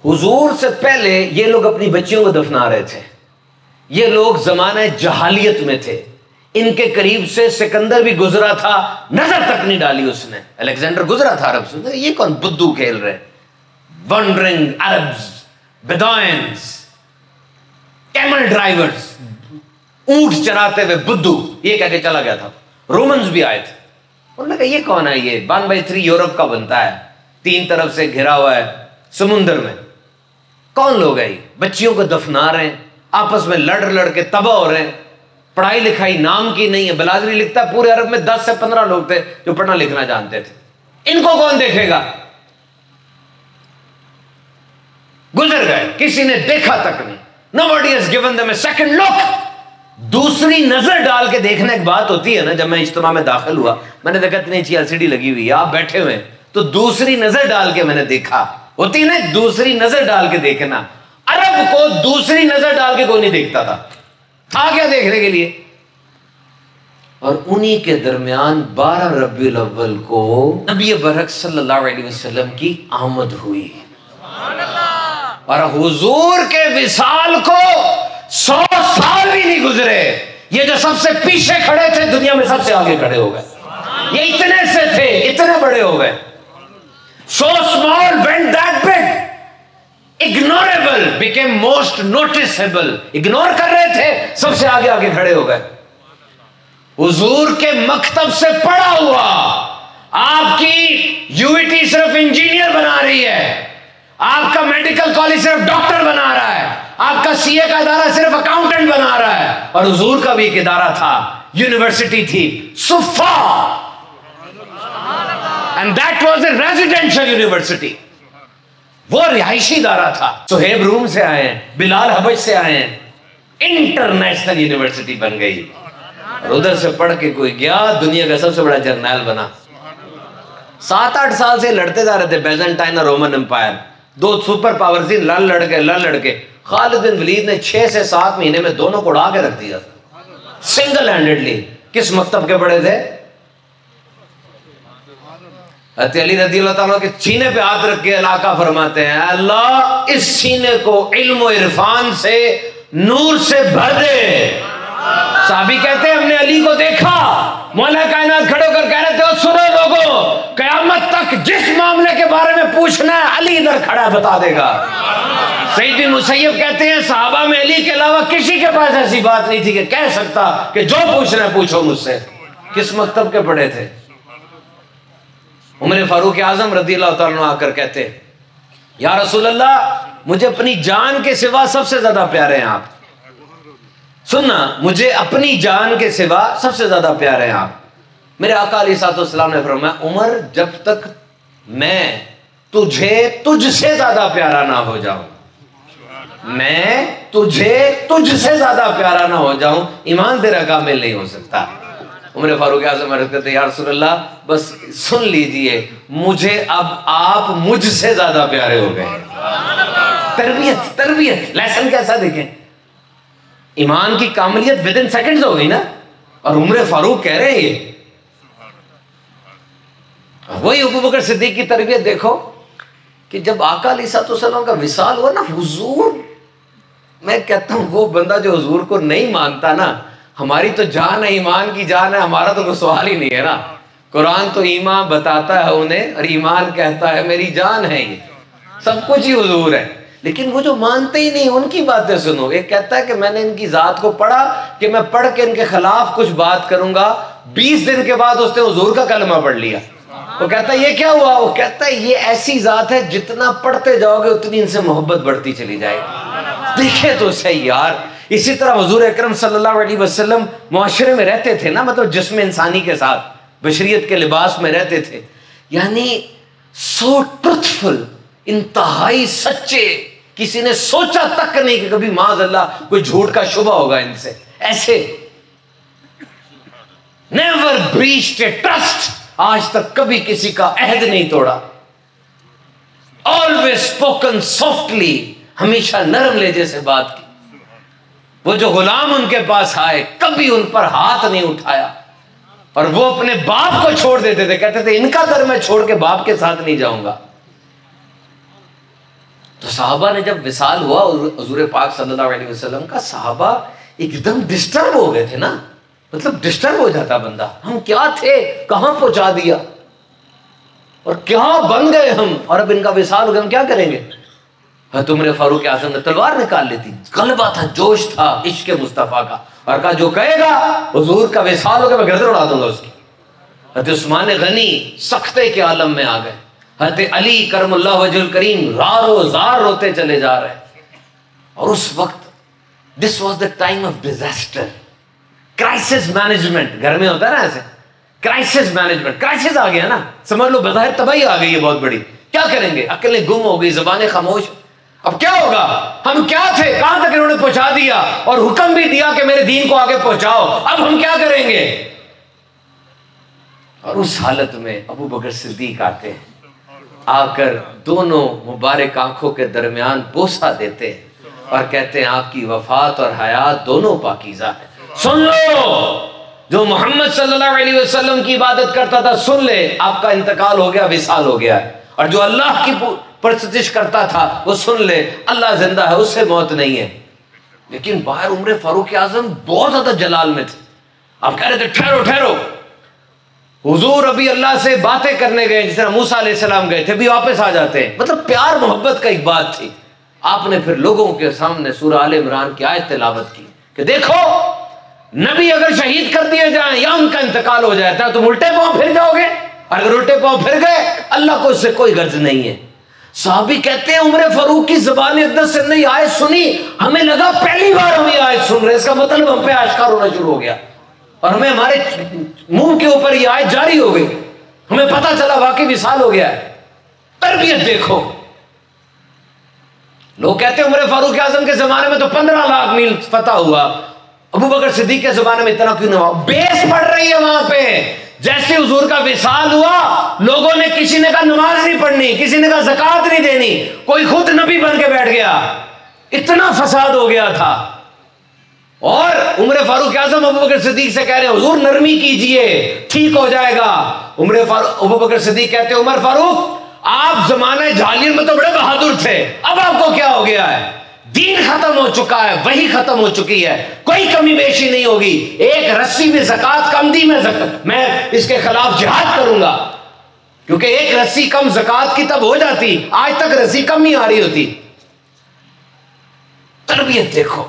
حضور سے پہلے یہ لوگ اپنی بچیوں کو دفنا رہے تھے. یہ لوگ زمانہ جہالیت میں تھے. ان کے قریب سے سکندر بھی گزرا تھا, نظر تک نہیں ڈالی اس نے. الیگزینڈر گزرا تھا عرب سے, یہ کون بدو کھیل رہے, ونڈرنگ عربز, بیدوائنز, کیمل ڈرائیورز, اونٹ چراتے ہوئے بدو, یہ کہہ کے چلا گیا تھا. رومنز بھی آئے تھے, انہوں نے کہا یہ کون ہے, یہ 1/3 یورپ کا بنتا ہے, 3 طرف سے گھرا ہوا ہے سمندر میں, کون لوگ ہیں یہ؟ بچیوں کو دفنا رہے ہیں, آپس میں لڑ کے تباہ ہو رہے ہیں. پڑھائی لکھائی نام کی نہیں ہے. بلادری لکھتا ہے پورے عرب میں 10 سے 15 لوگ تھے جو پڑھنا لکھنا جانتے تھے. ان کو کون دیکھے گا؟ گزر گئے, کسی نے دیکھا تک نہیں. Nobody has given them a second look. دوسری نظر ڈال کے دیکھنا ایک بات ہوتی ہے نا. جب میں اجتماع میں داخل ہوا, میں نے دیکھا اتنی اچھی LCD لگی ہوئی ہے, آپ بیٹھے ہوئے ہیں, تو دوسری نظر ڈال کے میں نے دیکھا. ہوتی نا دوسری نظر ڈال کے دیکھنا. عرب کو دوسری نظر ڈال کے کوئی نہیں دیکھتا تھا کیا دیکھنے کے لیے. اور انہی کے درمیان 12 ربیع الاول کو نبی برحق صلی اللہ علیہ وسلم کی آمد ہوئی. اور حضور کے وصال کو 100 سال بھی نہیں گزرے. یہ جو سب سے پیچھے کھڑے تھے دنیا میں سب سے آگے کھڑے ہو گئے. یہ اتنے سے تھے, اتنے بڑے ہو گئے. So small went that big. Ignorable became most noticeable. Ignore کر رہے تھے, سب سے آگے آگے کھڑے ہو گئے. حضور کے مکتب سے پڑھا ہوا, آپ کی UET صرف انجینئر بنا رہی ہے, آپ کا میڈیکل کالج صرف ڈاکٹر بنا رہا ہے, آپ کا CA کا ادارہ صرف اکاؤنٹنٹ بنا رہا ہے. اور حضور کا بھی ایک ادارہ تھا, یونیورسٹی تھی, صفا. And that was a residential university. وہ رہائشی ادارہ تھا. سہیب روم سے آئے ہیں, بلال حبش سے آئے ہیں, انٹرنیشنل یونیورسٹی بن گئی. اور ادھر سے پڑھ کے کوئی گیا, دنیا کا سب سے بڑا جرنیل بنا. 7-8 سال سے لڑتے جا رہے تھے بیزنٹائن اور رومن امپائر. 2 سپر پاور سے لڑ کے خالد بن ولید نے 6 سے 7 مہینے میں دونوں کو اڑا کے رکھ دیا سنگل ہینڈڈلی. کس مکتب کے پڑھے تھے؟ حضرت علی رضی اللہ تعالیٰ کے سینے پہ ہاتھ رکھ کے علاقہ فرماتے ہیں, اللہ اس سینے کو علم و عرفان سے, نور سے بھر دے. صحابی کہتے ہیں ہم نے علی کو دیکھا, مولا کائنات کھڑے ہو کر کہہ رہے تھے سنو لوگوں, قیامت تک جس معاملے کے بارے میں پوچھنا ہے علی ادھر کھڑا بتا دے گا. سعید بن مسیب کہتے ہیں صحابہ میں علی کے علاوہ کسی کے پاس ایسی بات نہیں تھی کہ کہہ سکتا کہ جو پوچھنا ہے پوچھو مجھ سے. کس مکتب کے پڑھے تھے؟ عمر فاروق اعظم رضی اللہ تعالیٰ عنہ آ کر کہتے یا رسول اللہ مجھے اپنی جان کے سوا سب سے زیادہ پیارے ہیں آپ. سننا, مجھے اپنی جان کے سوا سب سے زیادہ پیارے ہیں آپ. میرے آقا علیہ الصلوۃ والسلام نے فرمایا عمر جب تک میں تجھے تجھ سے زیادہ پیارا نہ ہو جاؤں, میں تجھے تجھ سے زیادہ پیارا نہ ہو جاؤں, ایمان تیرا کامل نہیں ہو سکتا. عمر فاروق اعظم عرض کرتے یا رسول اللہ بس سن لیجئے, مجھے اب آپ مجھ سے زیادہ پیارے ہو گئے. تربیت لیسن کیسا دیکھیں, ایمان کی کاملیت ودن سیکنڈز ہو گئی نا. اور عمر فاروق کہہ رہے ہیں وہی ابو بکر صدیق کی تربیت دیکھو کہ جب آقا علیہ الصلوۃ والسلام کا وصال ہوا نا, حضور, میں کہتا ہوں وہ بندہ جو حضور کو نہیں مانتا نا, ہماری تو جان ہے, ایمان کی جان ہے, ہمارا تو کوئی سوال ہی نہیں ہے نا. قرآن تو ایمان بتاتا ہے انہیں, اور ایمان کہتا ہے میری جان ہے, یہ سب کچھ ہی حضور ہے. لیکن وہ جو مانتے ہی نہیں ان کی باتیں سنو. ایک کہتا ہے کہ میں نے ان کی ذات کو پڑھا کہ میں پڑھ کے ان کے خلاف کچھ بات کروں گا, 20 دن کے بعد اس نے حضور کا کلمہ پڑھ لیا. وہ کہتا ہے یہ کیا ہوا؟ وہ کہتا ہے یہ ایسی ذات ہے جتنا پڑھتے جاؤ گے اتنی ان سے محبت بڑھتی چلی جائے گی. دیکھیں تو صحیح یار. اسی طرح حضور اکرم صلی اللہ علیہ وسلم معاشرے میں رہتے تھے نا, مطلب جسم انسانی کے ساتھ بشریت کے لباس میں رہتے تھے, یعنی سو ٹروتھفل, انتہائی سچے. کسی نے سوچا تک نہیں کہ کبھی معاذ اللہ کوئی جھوٹ کا شبہ ہوگا ان سے. ایسے نیور بریچڈ اے ٹرسٹ, آج تک کبھی کسی کا عہد نہیں توڑا. آلویز اسپوکن سافٹلی, ہمیشہ نرم لہجے سے بات کی. وہ جو غلام ان کے پاس آئے کبھی ان پر ہاتھ نہیں اٹھایا, اور وہ اپنے باپ کو چھوڑ دیتے تھے, کہتے تھے ان کا در میں چھوڑ کے باپ کے ساتھ نہیں جاؤں گا. تو صحابہ نے جب وصال ہوا حضور پاک صلی اللہ علیہ وسلم کا، صحابہ ایک دم ڈسٹرب ہو گئے تھے نا، مطلب ڈسٹرب ہو جاتا بندہ، ہم کیا تھے، کہاں پہنچا دیا اور کیا بن گئے ہم، اور اب ان کا وصال ہو گیا، ہم کیا کریں گے؟ عمر فاروق اعظم نے تلوار نکال لی تھی، غلبہ تھا، جوش تھا عشق مصطفیٰ کا، اور کہا جو کہے گا حضور کا وصال ہو گیا میں گردن اڑا دوں گا اس کی۔ حضرت عثمان غنی سختے کے عالم میں آ گئے، حضرت علی کرم اللہ وجہ الکریم رارو زار روتے چلے جا رہے ہیں، اور اس وقت this was the time of disaster, crisis management, گھر میں ہوتا ہے نا ایسے کرائسس مینجمنٹ، کرائسس آ گیا نا، سمجھ لو بظاہر تباہی آ گئی ہے بہت بڑی، کیا کریں گے؟ عقلیں گم ہو گئی، زبانیں خاموش، اب کیا ہوگا؟ ہم کیا تھے، کہاں تک انہوں نے پہنچا دیا، اور حکم بھی دیا کہ میرے دین کو آگے پہنچاؤ، اب ہم کیا کریں گے؟ اور اس حالت میں ابو بکر صدیق آتے ہیں، آ کر دونوں مبارک آنکھوں کے درمیان بوسہ دیتے ہیں اور کہتے ہیں آپ کی وفات اور حیات دونوں پاکیزہ ہے، سن لو، جو محمد صلی اللہ علیہ وسلم کی عبادت کرتا تھا سن لے، آپ کا انتقال ہو گیا، وصال ہو گیا ہے، اور جو اللہ کی پرستش کرتا تھا وہ سن لے، اللہ زندہ ہے، اس سے موت نہیں ہے۔ لیکن باہر عمر فاروق اعظم بہت زیادہ جلال میں تھے، آپ کہہ رہے تھے ٹھہرو ٹھہرو، حضور ابھی اللہ سے باتیں کرنے گئے، جس طرح موسیٰ علیہ السلام گئے تھے، بھی واپس آ جاتے ہیں، مطلب پیار محبت کا ایک بات تھی۔ آپ نے پھر لوگوں کے سامنے سورہ آل عمران کی آیت تلاوت کی کہ دیکھو نبی اگر شہید کر دیے جائیں یا ان کا انتقال ہو جاتا ہے تم الٹے پاؤں پھر جاؤ گے، اور اگر الٹے پاؤں پھر گئے اللہ کو اس سے کوئی غرض نہیں ہے۔ صحابی کہتے ہیں عمر فاروق کی زبان اقدس سے نے آیت سنی، ہمیں لگا پہلی بار ہم یہ آیت سن رہے، اس کا مطلب ہم پہ آشکار ہونا شروع ہو گیا، اور ہمیں ہمارے منہ کے اوپر یہ آیت جاری ہو گئی، ہمیں پتہ چلا واقعی وصال ہو گیا ہے۔ تربیت دیکھو، لوگ کہتے ہیں عمر فاروق اعظم کے زمانے میں تو 15 لاکھ میل فتح ہوا، ابو بکر صدیق کے زمانے میں اتنا کیوں نہ ہوا؟ بیس پڑ رہی ہے وہاں پہ، جیسے حضور کا وصال ہوا لوگوں نے، کسی نے کہا نماز نہیں پڑھنی، کسی نے کہا زکوٰۃ نہیں دینی، کوئی خود نبی بن کے بیٹھ گیا، اتنا فساد ہو گیا تھا۔ اور عمر فاروق اعظم ابو بکر صدیق سے کہہ رہے ہیں حضور نرمی کیجئے ٹھیک ہو جائے گا۔ ابو بکر صدیق کہتے ہیں عمر فاروق آپ زمانہ جاہلیت میں تو بڑے بہادر تھے، اب آپ کو کیا ہو گیا ہے؟ دین ختم ہو چکا ہے، وحی ختم ہو چکی ہے، کوئی کمی بیشی نہیں ہوگی، ایک رسی میں زکوٰۃ کم دی میں اس کے خلاف جہاد کروں گا، کیونکہ ایک رسی کم زکوٰۃ کی تب ہو جاتی، آج تک رسی کم ہی آ رہی ہوتی۔ تربیت دیکھو،